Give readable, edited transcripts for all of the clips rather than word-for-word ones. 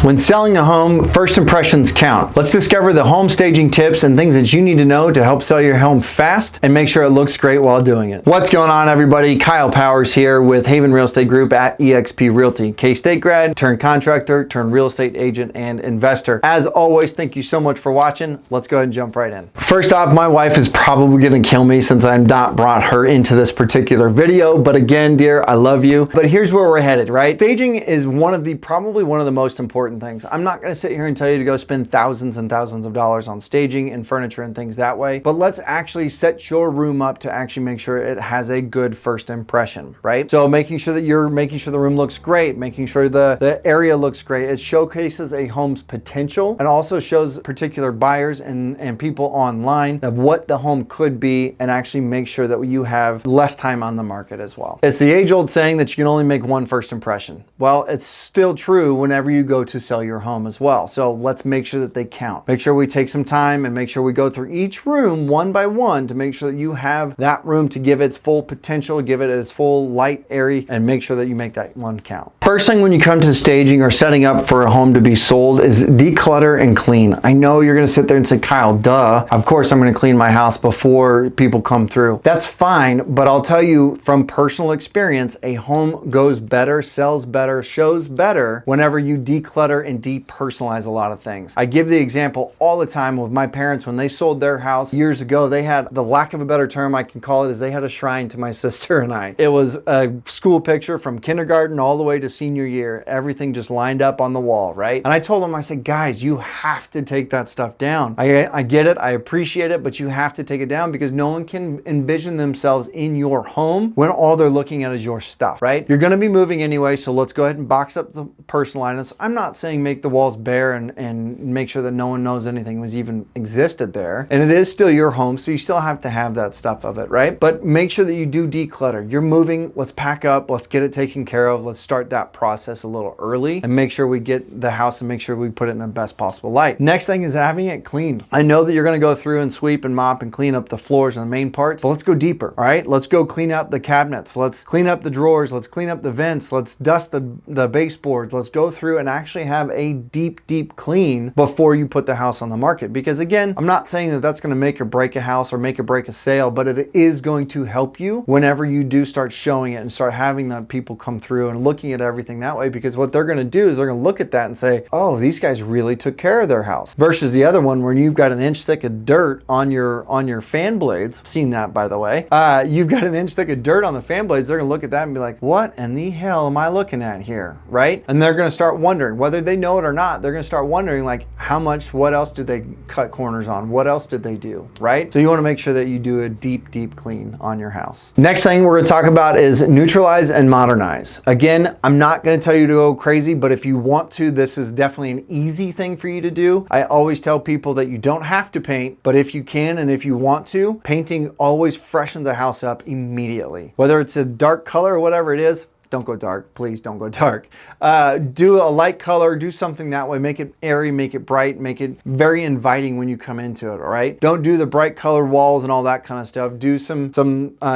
When selling a home, first impressions count. Let's discover the home staging tips and things that you need to know to help sell your home fast and make sure it looks great while doing it. What's going on, everybody? Kyle Powers here with Haven Real Estate Group at eXp Realty. K-State grad, turned contractor, turned real estate agent and investor. As always, thank you so much for watching. Let's go ahead and jump right in. First off, my wife is probably gonna kill me since I've not brought her into this particular video, but again, dear, I love you. But here's where we're headed, right? Staging is probably one of the most important things. I'm not gonna sit here and tell you to go spend thousands and thousands of dollars on staging and furniture and things that way, but let's actually set your room up to actually make sure it has a good first impression, right? So making sure that you're making sure the room looks great, making sure the area looks great. It showcases a home's potential and also shows particular buyers and people online of what the home could be, and actually make sure that you have less time on the market as well. It's the age-old saying that you can only make one first impression. Well, it's still true whenever you go to sell your home as well. So let's make sure that they count. Make sure we take some time and make sure we go through each room one by one to make sure that you have that room to give its full potential, give it its full light area, and make sure that you make that one count. First thing when you come to staging or setting up for a home to be sold is declutter and clean. I know you're gonna sit there and say, Kyle, duh, of course I'm gonna clean my house before people come through. That's fine, but I'll tell you from personal experience, a home goes better, sells better, shows better whenever you declutter and depersonalize a lot of things. I give the example all the time with my parents when they sold their house years ago. They had, the lack of a better term I can call it, is they had a shrine to my sister and I. It was a school picture from kindergarten all the way to senior year. Everything just lined up on the wall, right? And I told them, I said, guys, you have to take that stuff down. I get it, I appreciate it, but you have to take it down because no one can envision themselves in your home when all they're looking at is your stuff, right? You're gonna be moving anyway, so let's go ahead and box up the personal items. I'm not saying make the walls bare and make sure that no one knows anything was even existed there. And it is still your home, so you still have to have that stuff of it, right? But make sure that you do declutter. You're moving, let's pack up, let's get it taken care of, let's start that process a little early and make sure we get the house and make sure we put it in the best possible light. Next thing is having it cleaned. I know that you're gonna go through and sweep and mop and clean up the floors and the main parts, but let's go deeper, all right? Let's go clean out the cabinets, let's clean up the drawers, let's clean up the vents, let's dust the baseboards, let's go through and actually have a deep clean before you put the house on the market. Because again, I'm not saying that that's gonna make or break a house or make or break a sale, but it is going to help you whenever you do start showing it and start having the people come through and looking at everything that way, because what they're gonna do is they're gonna look at that and say, oh, these guys really took care of their house. Versus the other one where you've got an inch thick of dirt on your fan blades. I've seen that, by the way. You've got an inch thick of dirt on the fan blades. They're gonna look at that and be like, what in the hell am I looking at here, right? And they're gonna start wondering, whether they know it or not, they're gonna start wondering like, how much, what else did they cut corners on? What else did they do, right? So you wanna make sure that you do a deep clean on your house. Next thing we're gonna talk about is neutralize and modernize. Again, I'm not gonna tell you to go crazy, but if you want to, this is definitely an easy thing for you to do. I always tell people that you don't have to paint, but if you can and if you want to, painting always freshens the house up immediately. Whether it's a dark color or whatever it is, don't go dark, please don't go dark. Do a light color, do something that way, make it airy, make it bright, make it very inviting when you come into it, all right? Don't do the bright colored walls and all that kind of stuff. Do some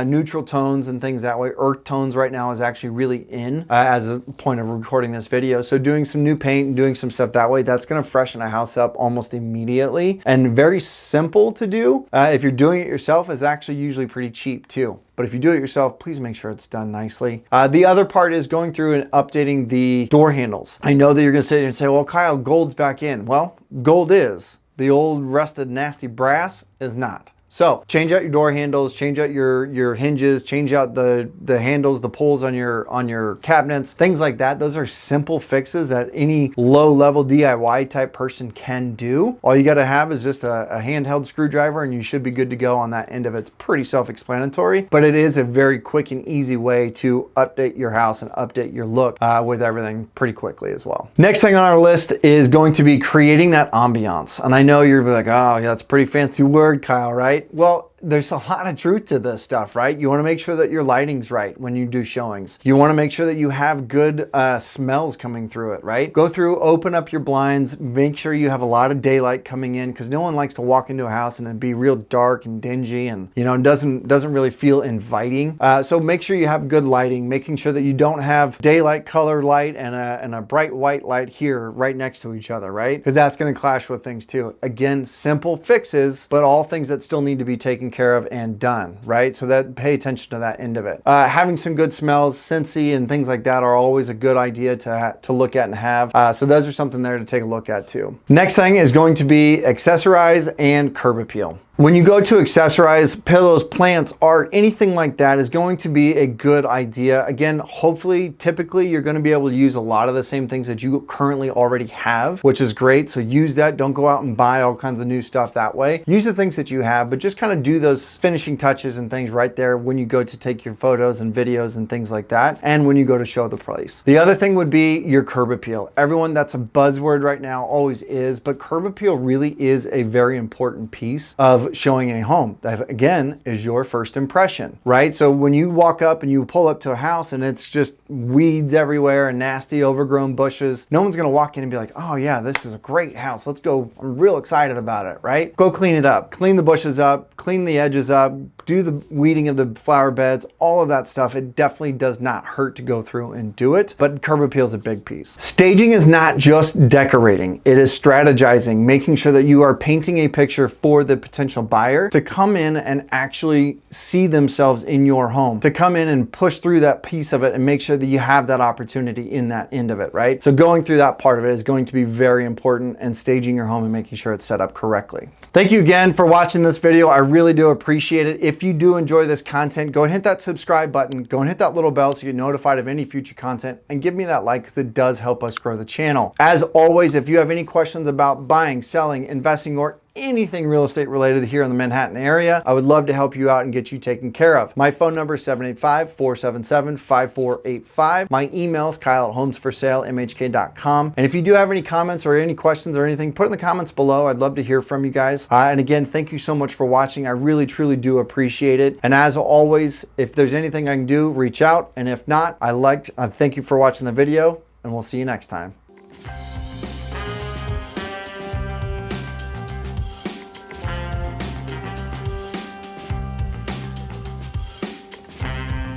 neutral tones and things that way. Earth tones right now is actually really in as a point of recording this video. So doing some new paint and doing some stuff that way, that's gonna freshen a house up almost immediately, and very simple to do. If you're doing it yourself, it's actually usually pretty cheap too. But if you do it yourself, please make sure it's done nicely. The other part is going through and updating the door handles. I know that you're gonna sit here and say, well, Kyle, gold's back in. Well, gold is. The old rusted nasty brass is not. So change out your door handles, change out your hinges, change out the handles, the pulls on your cabinets, things like that. Those are simple fixes that any low-level DIY type person can do. All you got to have is just a handheld screwdriver and you should be good to go on that end of it. It's pretty self-explanatory, but it is a very quick and easy way to update your house and update your look with everything pretty quickly as well. Next thing on our list is going to be creating that ambiance. And I know you're like, oh yeah, that's a pretty fancy word, Kyle, right? Well, there's a lot of truth to this stuff, right? You want to make sure that your lighting's right when you do showings. You want to make sure that you have good smells coming through it, right? Go through, open up your blinds, make sure you have a lot of daylight coming in, because no one likes to walk into a house and it be real dark and dingy and, you know, doesn't really feel inviting. So make sure you have good lighting, making sure that you don't have daylight color light and a bright white light here right next to each other, right? Because that's going to clash with things too. Again, simple fixes, but all things that still need to be taken care of and done, right? So that pay attention to that end of it. Having some good smells, scentsy and things like that are always a good idea to look at and have. So those are something there to take a look at too. Next thing is going to be accessorize and curb appeal. When you go to accessorize, pillows, plants, art, anything like that is going to be a good idea. Again, hopefully, typically, you're going to be able to use a lot of the same things that you currently already have, which is great. So use that. Don't go out and buy all kinds of new stuff that way. Use the things that you have, but just kind of do those finishing touches and things right there when you go to take your photos and videos and things like that, and when you go to show the place. The other thing would be your curb appeal. Everyone, that's a buzzword right now, always is, but curb appeal really is a very important piece of showing a home. That again is your first impression, right? So when you walk up and you pull up to a house and it's just weeds everywhere and nasty overgrown bushes, no one's going to walk in and be like, oh yeah, this is a great house, let's go, I'm real excited about it, right? Go clean it up, clean the bushes up, clean the edges up, do the weeding of the flower beds, all of that stuff. It definitely does not hurt to go through and do it, but curb appeal is a big piece. Staging is not just decorating, it is strategizing, making sure that you are painting a picture for the potential buyer to come in and actually see themselves in your home, to come in and push through that piece of it and make sure that you have that opportunity in that end of it, right? So going through that part of it is going to be very important, and staging your home and making sure it's set up correctly. Thank you again for watching this video. I really do appreciate it. If you do enjoy this content, go and hit that subscribe button, go and hit that little bell so you get notified of any future content, and give me that like because it does help us grow the channel. As always, if you have any questions about buying, selling, investing, or anything real estate related here in the Manhattan area, I would love to help you out and get you taken care of. My phone number is 785-477-5485. My email is kyle@homesforsalemhk.com. And if you do have any comments or any questions or anything, put in the comments below. I'd love to hear from you guys. And again, thank you so much for watching. I really, truly do appreciate it. And as always, if there's anything I can do, reach out. And if not, thank you for watching the video, and we'll see you next time.